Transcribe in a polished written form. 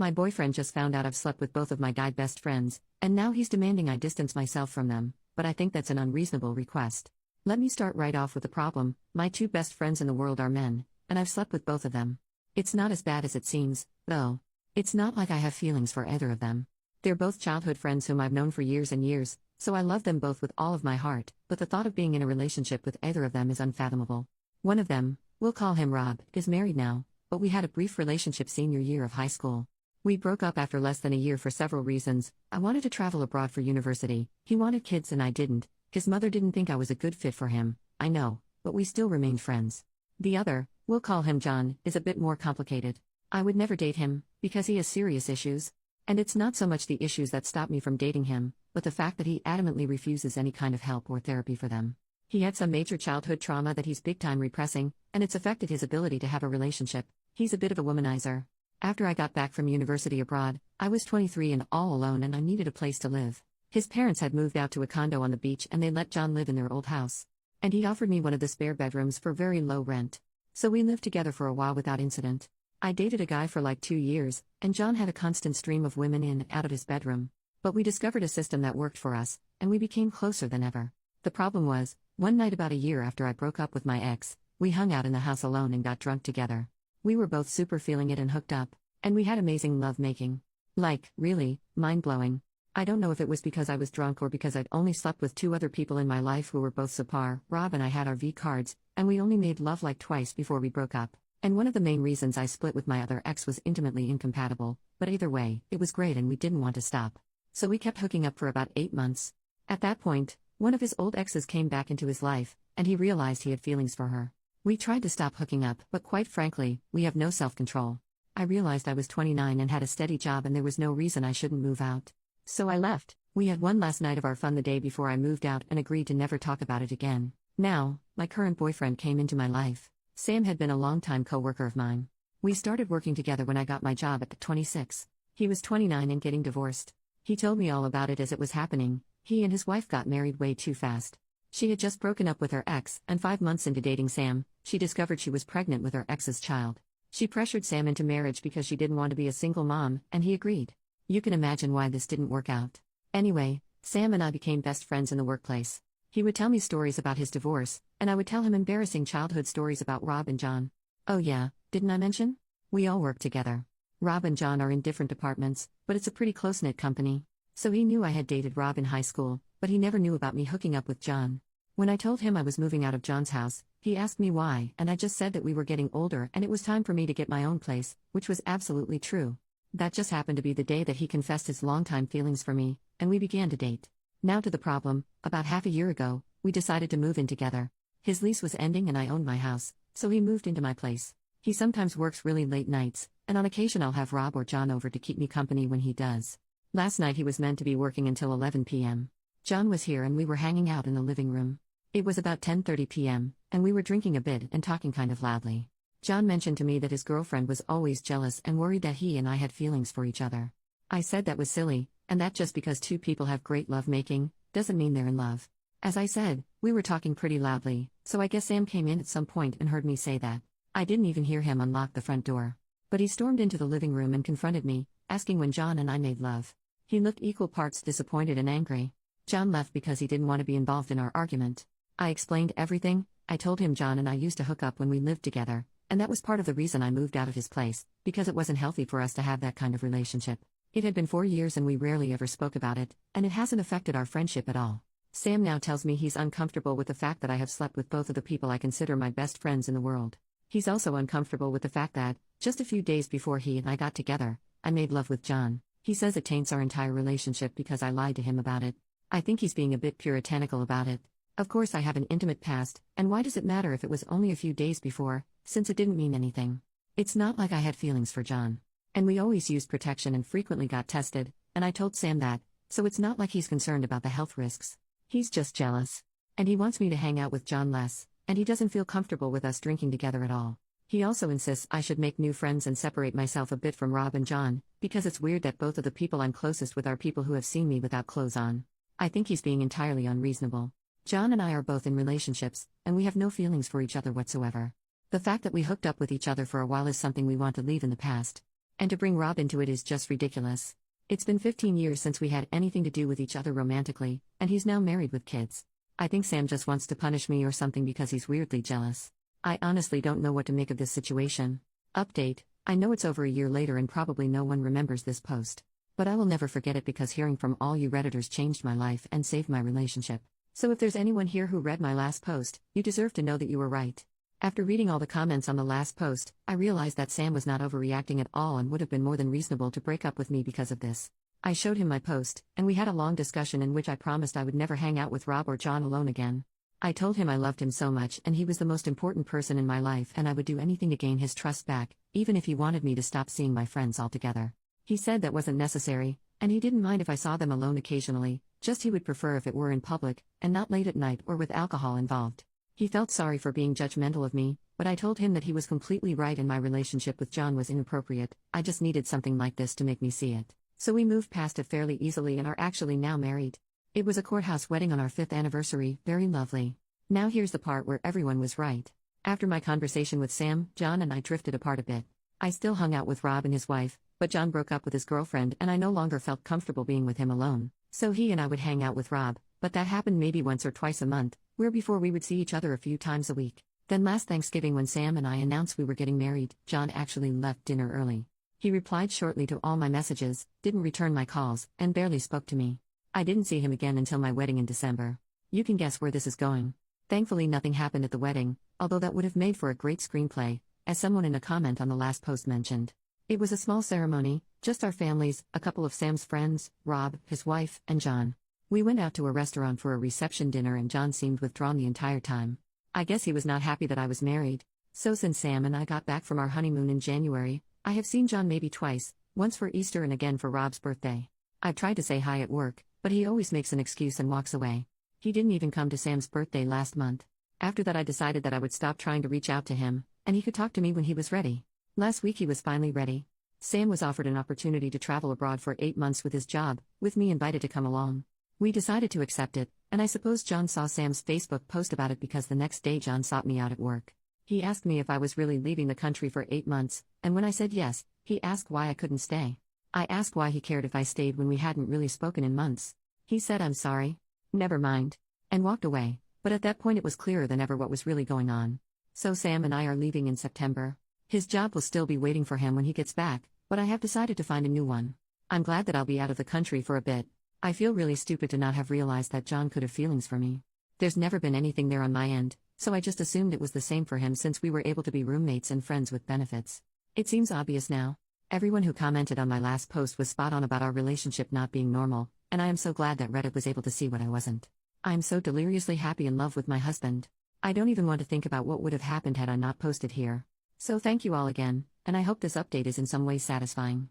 My boyfriend just found out I've slept with both of my guy best friends, and now he's demanding I distance myself from them, but I think that's an unreasonable request. Let me start right off with the problem. My two best friends in the world are men, and I've slept with both of them. It's not as bad as it seems, though. It's not like I have feelings for either of them. They're both childhood friends whom I've known for years and years, so I love them both with all of my heart, but the thought of being in a relationship with either of them is unfathomable. One of them, we'll call him Rob, is married now, but we had a brief relationship senior year of high school. We broke up after less than a year for several reasons. I wanted to travel abroad for university, he wanted kids and I didn't, his mother didn't think I was a good fit for him, I know, but we still remained friends. The other, we'll call him John, is a bit more complicated. I would never date him, because he has serious issues. And it's not so much the issues that stop me from dating him, but the fact that he adamantly refuses any kind of help or therapy for them. He had some major childhood trauma that he's big time repressing, and it's affected his ability to have a relationship. He's a bit of a womanizer. After I got back from university abroad, I was 23 and all alone and I needed a place to live. His parents had moved out to a condo on the beach and they let John live in their old house. And he offered me one of the spare bedrooms for very low rent. So we lived together for a while without incident. I dated a guy for like 2 years, and John had a constant stream of women in and out of his bedroom. But we discovered a system that worked for us, and we became closer than ever. The problem was, one night about a year after I broke up with my ex, we hung out in the house alone and got drunk together. We were both super feeling it and hooked up, and we had amazing love making. Like, really, mind-blowing. I don't know if it was because I was drunk or because I'd only slept with 2 other people in my life who were both subpar. Rob and I had our V cards, and we only made love like twice before we broke up. And one of the main reasons I split with my other ex was intimately incompatible, but either way, it was great and we didn't want to stop. So we kept hooking up for about 8 months. At that point, one of his old exes came back into his life, and he realized he had feelings for her. We tried to stop hooking up, but quite frankly, we have no self-control. I realized I was 29 and had a steady job and there was no reason I shouldn't move out. So I left. We had one last night of our fun the day before I moved out and agreed to never talk about it again. Now, my current boyfriend came into my life. Sam had been a long-time co-worker of mine. We started working together when I got my job at 26. He was 29 and getting divorced. He told me all about it as it was happening. He and his wife got married way too fast. She had just broken up with her ex, and 5 months into dating Sam, she discovered she was pregnant with her ex's child. She pressured Sam into marriage because she didn't want to be a single mom, and he agreed. You can imagine why this didn't work out. Anyway, Sam and I became best friends in the workplace. He would tell me stories about his divorce, and I would tell him embarrassing childhood stories about Rob and John. Oh yeah, didn't I mention? We all work together. Rob and John are in different departments, but it's a pretty close-knit company. So he knew I had dated Rob in high school, but he never knew about me hooking up with John. When I told him I was moving out of John's house, he asked me why, and I just said that we were getting older and it was time for me to get my own place, which was absolutely true. That just happened to be the day that he confessed his longtime feelings for me, and we began to date. Now to the problem. About half a year ago, we decided to move in together. His lease was ending and I owned my house, so he moved into my place. He sometimes works really late nights, and on occasion I'll have Rob or John over to keep me company when he does. Last night he was meant to be working until 11 p.m. John was here and we were hanging out in the living room. It was about 10:30 p.m., and we were drinking a bit and talking kind of loudly. John mentioned to me that his girlfriend was always jealous and worried that he and I had feelings for each other. I said that was silly, and that just because 2 people have great lovemaking, doesn't mean they're in love. As I said, we were talking pretty loudly, so I guess Sam came in at some point and heard me say that. I didn't even hear him unlock the front door. But he stormed into the living room and confronted me, asking when John and I made love. He looked equal parts disappointed and angry. John left because he didn't want to be involved in our argument. I explained everything. I told him John and I used to hook up when we lived together, and that was part of the reason I moved out of his place, because it wasn't healthy for us to have that kind of relationship. It had been 4 years and we rarely ever spoke about it, and it hasn't affected our friendship at all. Sam now tells me he's uncomfortable with the fact that I have slept with both of the people I consider my best friends in the world. He's also uncomfortable with the fact that, just a few days before he and I got together, I made love with John. He says it taints our entire relationship because I lied to him about it. I think he's being a bit puritanical about it. Of course I have an intimate past, and why does it matter if it was only a few days before, since it didn't mean anything? It's not like I had feelings for John. And we always used protection and frequently got tested, and I told Sam that, so it's not like he's concerned about the health risks. He's just jealous. And he wants me to hang out with John less, and he doesn't feel comfortable with us drinking together at all. He also insists I should make new friends and separate myself a bit from Rob and John, because it's weird that both of the people I'm closest with are people who have seen me without clothes on. I think he's being entirely unreasonable. John and I are both in relationships, and we have no feelings for each other whatsoever. The fact that we hooked up with each other for a while is something we want to leave in the past. And to bring Rob into it is just ridiculous. It's been 15 years since we had anything to do with each other romantically, and he's now married with kids. I think Sam just wants to punish me or something because he's weirdly jealous. I honestly don't know what to make of this situation. Update: I know it's over a year later and probably no one remembers this post. But I will never forget it because hearing from all you Redditors changed my life and saved my relationship. So if there's anyone here who read my last post, you deserve to know that you were right. After reading all the comments on the last post, I realized that Sam was not overreacting at all and would have been more than reasonable to break up with me because of this. I showed him my post, and we had a long discussion in which I promised I would never hang out with Rob or John alone again. I told him I loved him so much and he was the most important person in my life and I would do anything to gain his trust back, even if he wanted me to stop seeing my friends altogether. He said that wasn't necessary, and he didn't mind if I saw them alone occasionally, just he would prefer if it were in public, and not late at night or with alcohol involved. He felt sorry for being judgmental of me, but I told him that he was completely right and my relationship with John was inappropriate. I just needed something like this to make me see it. So we moved past it fairly easily and are actually now married. It was a courthouse wedding on our 5th anniversary, very lovely. Now here's the part where everyone was right. After my conversation with Sam, John and I drifted apart a bit. I still hung out with Rob and his wife, but John broke up with his girlfriend and I no longer felt comfortable being with him alone. So he and I would hang out with Rob, but that happened maybe once or twice a month, where before we would see each other a few times a week. Then last Thanksgiving when Sam and I announced we were getting married, John actually left dinner early. He replied shortly to all my messages, didn't return my calls, and barely spoke to me. I didn't see him again until my wedding in December. You can guess where this is going. Thankfully nothing happened at the wedding, although that would have made for a great screenplay, as someone in a comment on the last post mentioned. It was a small ceremony, just our families, a couple of Sam's friends, Rob, his wife, and John. We went out to a restaurant for a reception dinner and John seemed withdrawn the entire time. I guess he was not happy that I was married. So since Sam and I got back from our honeymoon in January, I have seen John maybe twice, once for Easter and again for Rob's birthday. I've tried to say hi at work, but he always makes an excuse and walks away. He didn't even come to Sam's birthday last month. After that I decided that I would stop trying to reach out to him, and he could talk to me when he was ready. Last week he was finally ready. Sam was offered an opportunity to travel abroad for 8 months with his job, with me invited to come along. We decided to accept it, and I suppose John saw Sam's Facebook post about it because the next day John sought me out at work. He asked me if I was really leaving the country for 8 months, and when I said yes, he asked why I couldn't stay. I asked why he cared if I stayed when we hadn't really spoken in months. He said I'm sorry. Never mind. And walked away, but at that point it was clearer than ever what was really going on. So Sam and I are leaving in September. His job will still be waiting for him when he gets back, but I have decided to find a new one. I'm glad that I'll be out of the country for a bit. I feel really stupid to not have realized that John could have feelings for me. There's never been anything there on my end, so I just assumed it was the same for him since we were able to be roommates and friends with benefits. It seems obvious now. Everyone who commented on my last post was spot on about our relationship not being normal, and I am so glad that Reddit was able to see what I wasn't. I am so deliriously happy in love with my husband. I don't even want to think about what would have happened had I not posted here. So thank you all again, and I hope this update is in some way satisfying.